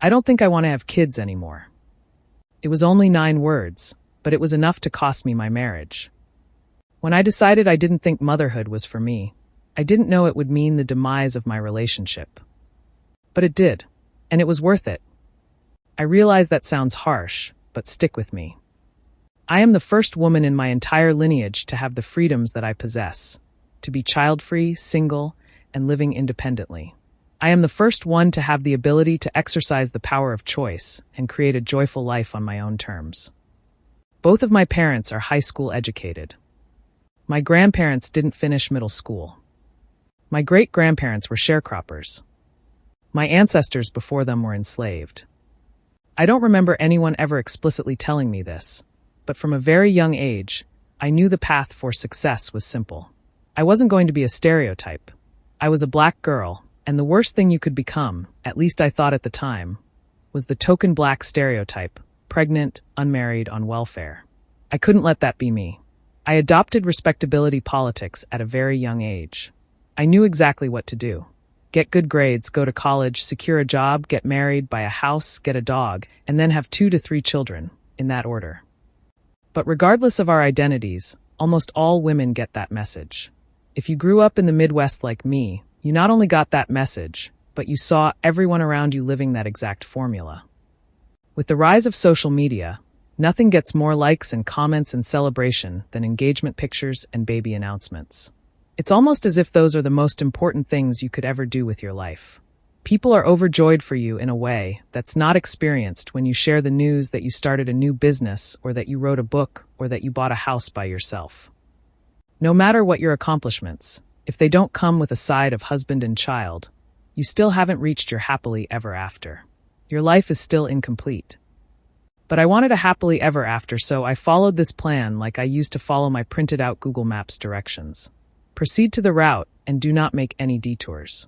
I don't think I want to have kids anymore. It was only 9 words, but it was enough to cost me my marriage. When I decided I didn't think motherhood was for me, I didn't know it would mean the demise of my relationship. But it did, and it was worth it. I realize that sounds harsh, but stick with me. I am the first woman in my entire lineage to have the freedoms that I possess, to be child-free, single, and living independently. I am the first one to have the ability to exercise the power of choice and create a joyful life on my own terms. Both of my parents are high school educated. My grandparents didn't finish middle school. My great-grandparents were sharecroppers. My ancestors before them were enslaved. I don't remember anyone ever explicitly telling me this, but from a very young age, I knew the path for success was simple. I wasn't going to be a stereotype. I was a black girl, and the worst thing you could become, at least I thought at the time, was the token black stereotype, pregnant, unmarried, on welfare. I couldn't let that be me. I adopted respectability politics at a very young age. I knew exactly what to do. Get good grades, go to college, secure a job, get married, buy a house, get a dog, and then have 2 to 3 children, in that order. But regardless of our identities, almost all women get that message. If you grew up in the Midwest like me, you not only got that message, but you saw everyone around you living that exact formula. With the rise of social media, nothing gets more likes and comments and celebration than engagement pictures and baby announcements. It's almost as if those are the most important things you could ever do with your life. People are overjoyed for you in a way that's not experienced when you share the news that you started a new business or that you wrote a book or that you bought a house by yourself. No matter what your accomplishments, if they don't come with a side of husband and child, you still haven't reached your happily ever after. Your life is still incomplete. But I wanted a happily ever after, so I followed this plan like I used to follow my printed out Google Maps directions. Proceed to the route and do not make any detours.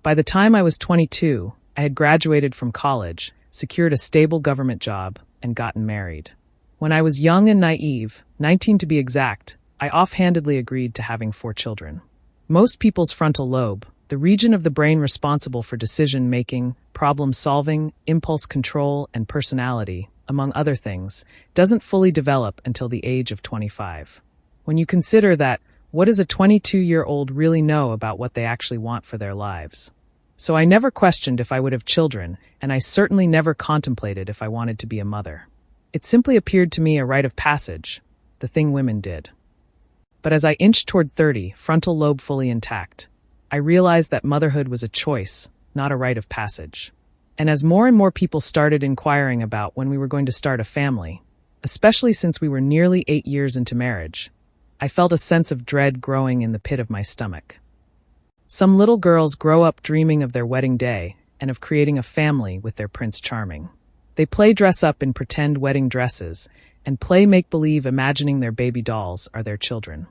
By the time I was 22, I had graduated from college, secured a stable government job, and gotten married. When I was young and naive, 19 to be exact, I offhandedly agreed to having 4 children. Most people's frontal lobe, the region of the brain responsible for decision-making, problem-solving, impulse control, and personality, among other things, doesn't fully develop until the age of 25. When you consider that, what does a 22-year-old really know about what they actually want for their lives? So I never questioned if I would have children, and I certainly never contemplated if I wanted to be a mother. It simply appeared to me a rite of passage, the thing women did. But as I inched toward 30, frontal lobe fully intact, I realized that motherhood was a choice, not a rite of passage. And as more and more people started inquiring about when we were going to start a family, especially since we were nearly 8 years into marriage, I felt a sense of dread growing in the pit of my stomach. Some little girls grow up dreaming of their wedding day and of creating a family with their Prince Charming. They play dress up in pretend wedding dresses and play make-believe imagining their baby dolls are their children.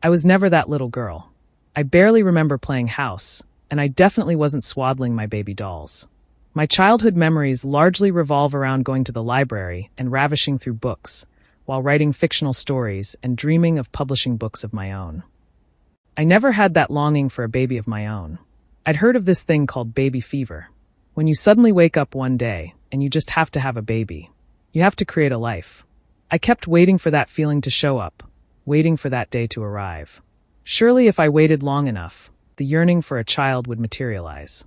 I was never that little girl. I barely remember playing house, and I definitely wasn't swaddling my baby dolls. My childhood memories largely revolve around going to the library and ravishing through books, while writing fictional stories and dreaming of publishing books of my own. I never had that longing for a baby of my own. I'd heard of this thing called baby fever. When you suddenly wake up one day and you just have to have a baby. You have to create a life. I kept waiting for that feeling to show up, waiting for that day to arrive. Surely if I waited long enough, the yearning for a child would materialize.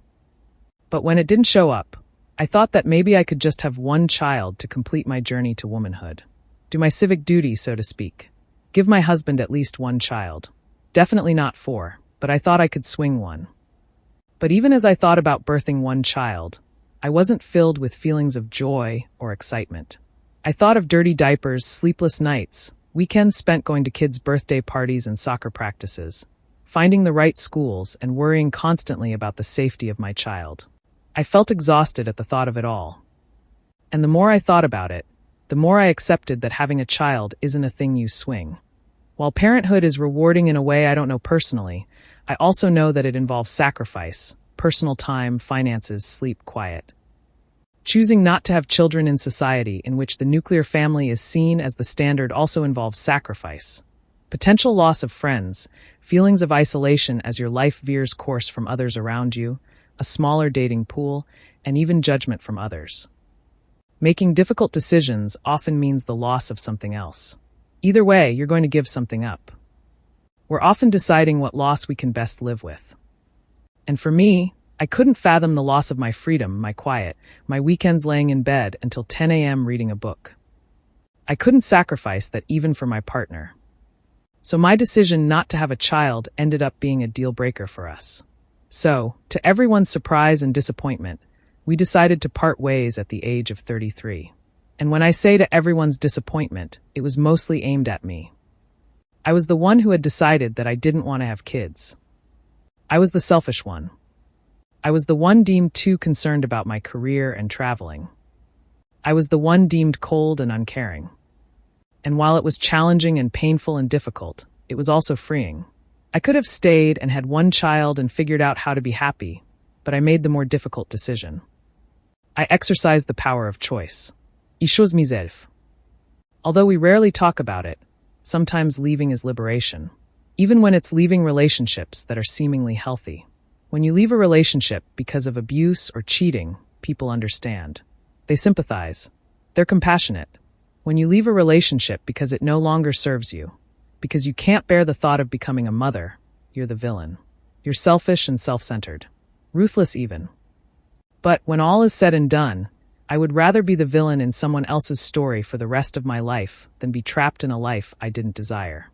But when it didn't show up, I thought that maybe I could just have one child to complete my journey to womanhood. Do my civic duty, so to speak. Give my husband at least one child. Definitely not 4, but I thought I could swing one. But even as I thought about birthing one child, I wasn't filled with feelings of joy or excitement. I thought of dirty diapers, sleepless nights, weekends spent going to kids' birthday parties and soccer practices, finding the right schools and worrying constantly about the safety of my child. I felt exhausted at the thought of it all. And the more I thought about it, the more I accepted that having a child isn't a thing you swing. While parenthood is rewarding in a way I don't know personally, I also know that it involves sacrifice, personal time, finances, sleep, quiet. Choosing not to have children in society in which the nuclear family is seen as the standard also involves sacrifice. Potential loss of friends, feelings of isolation as your life veers course from others around you, a smaller dating pool, and even judgment from others. Making difficult decisions often means the loss of something else. Either way, you're going to give something up. We're often deciding what loss we can best live with. And for me, I couldn't fathom the loss of my freedom, my quiet, my weekends laying in bed until 10 a.m. reading a book. I couldn't sacrifice that even for my partner. So my decision not to have a child ended up being a deal breaker for us. So, to everyone's surprise and disappointment, we decided to part ways at the age of 33. And when I say to everyone's disappointment, it was mostly aimed at me. I was the one who had decided that I didn't want to have kids. I was the selfish one. I was the one deemed too concerned about my career and traveling. I was the one deemed cold and uncaring. And while it was challenging and painful and difficult, it was also freeing. I could have stayed and had one child and figured out how to be happy, but I made the more difficult decision. I exercised the power of choice. Ich chose myself. Although we rarely talk about it, sometimes leaving is liberation. Even when it's leaving relationships that are seemingly healthy. When you leave a relationship because of abuse or cheating, people understand. They sympathize. They're compassionate. When you leave a relationship because it no longer serves you, because you can't bear the thought of becoming a mother, you're the villain. You're selfish and self-centered. Ruthless even. But when all is said and done, I would rather be the villain in someone else's story for the rest of my life than be trapped in a life I didn't desire.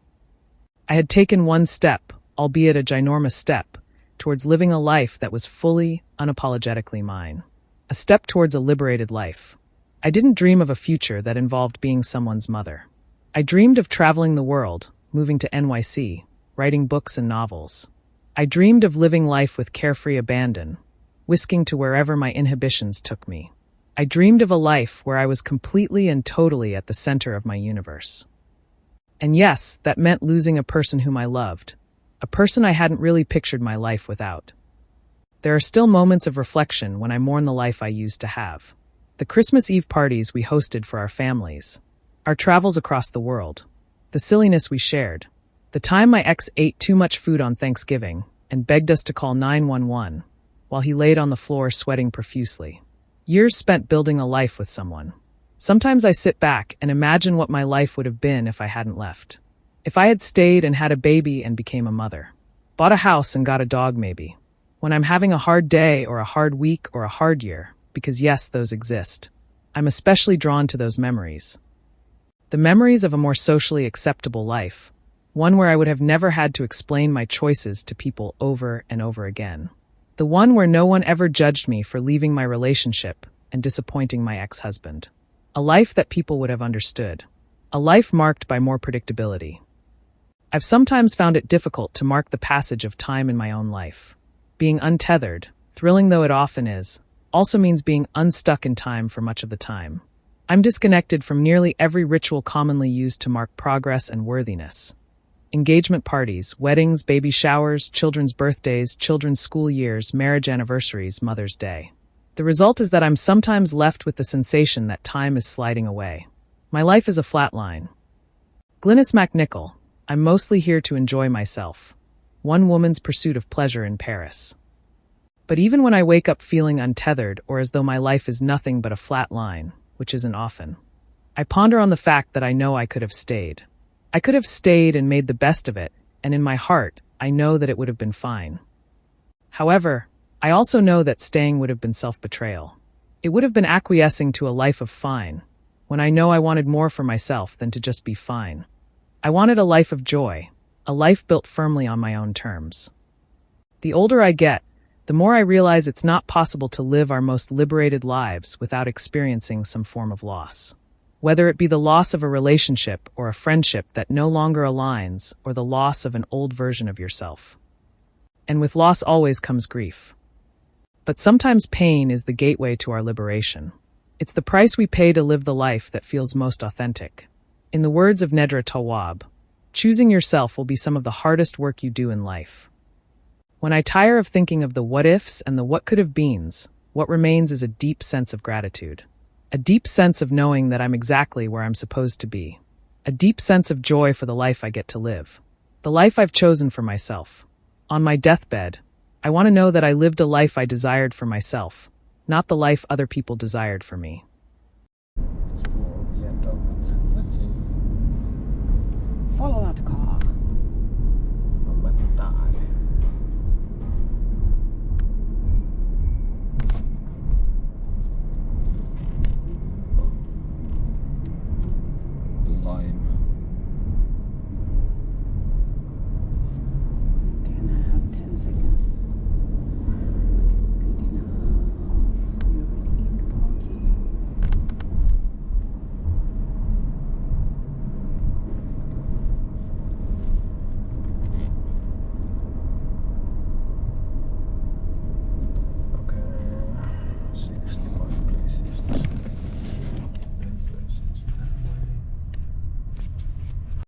I had taken one step, albeit a ginormous step, towards living a life that was fully, unapologetically mine. A step towards a liberated life. I didn't dream of a future that involved being someone's mother. I dreamed of traveling the world, moving to NYC, writing books and novels. I dreamed of living life with carefree abandon, whisking to wherever my inhibitions took me. I dreamed of a life where I was completely and totally at the center of my universe. And yes, that meant losing a person whom I loved, a person I hadn't really pictured my life without. There are still moments of reflection when I mourn the life I used to have. The Christmas Eve parties we hosted for our families, our travels across the world, the silliness we shared, the time my ex ate too much food on Thanksgiving and begged us to call 911 while he laid on the floor sweating profusely. Years spent building a life with someone. Sometimes I sit back and imagine what my life would have been if I hadn't left. If I had stayed and had a baby and became a mother. Bought a house and got a dog maybe. When I'm having a hard day or a hard week or a hard year, because yes, those exist, I'm especially drawn to those memories. The memories of a more socially acceptable life, one where I would have never had to explain my choices to people over and over again. The one where no one ever judged me for leaving my relationship and disappointing my ex-husband. A life that people would have understood. A life marked by more predictability. I've sometimes found it difficult to mark the passage of time in my own life. Being untethered, thrilling though it often is, also means being unstuck in time for much of the time. I'm disconnected from nearly every ritual commonly used to mark progress and worthiness. Engagement parties, weddings, baby showers, children's birthdays, children's school years, marriage anniversaries, Mother's Day. The result is that I'm sometimes left with the sensation that time is sliding away. My life is a flat line. Glynis MacNicol, I'm mostly here to enjoy myself. One woman's pursuit of pleasure in Paris. But even when I wake up feeling untethered or as though my life is nothing but a flat line, which isn't often, I ponder on the fact that I know I could have stayed. I could have stayed and made the best of it, and in my heart, I know that it would have been fine. However, I also know that staying would have been self-betrayal. It would have been acquiescing to a life of fine, when I know I wanted more for myself than to just be fine. I wanted a life of joy, a life built firmly on my own terms. The older I get, the more I realize it's not possible to live our most liberated lives without experiencing some form of loss. Whether it be the loss of a relationship or a friendship that no longer aligns, or the loss of an old version of yourself. And with loss always comes grief. But sometimes pain is the gateway to our liberation. It's the price we pay to live the life that feels most authentic. In the words of Nedra Tawwab, choosing yourself will be some of the hardest work you do in life. When I tire of thinking of the what-ifs and the what-could-have-beens, what remains is a deep sense of gratitude. A deep sense of knowing that I'm exactly where I'm supposed to be. A deep sense of joy for the life I get to live. The life I've chosen for myself. On my deathbed, I want to know that I lived a life I desired for myself. not the life other people desired for me.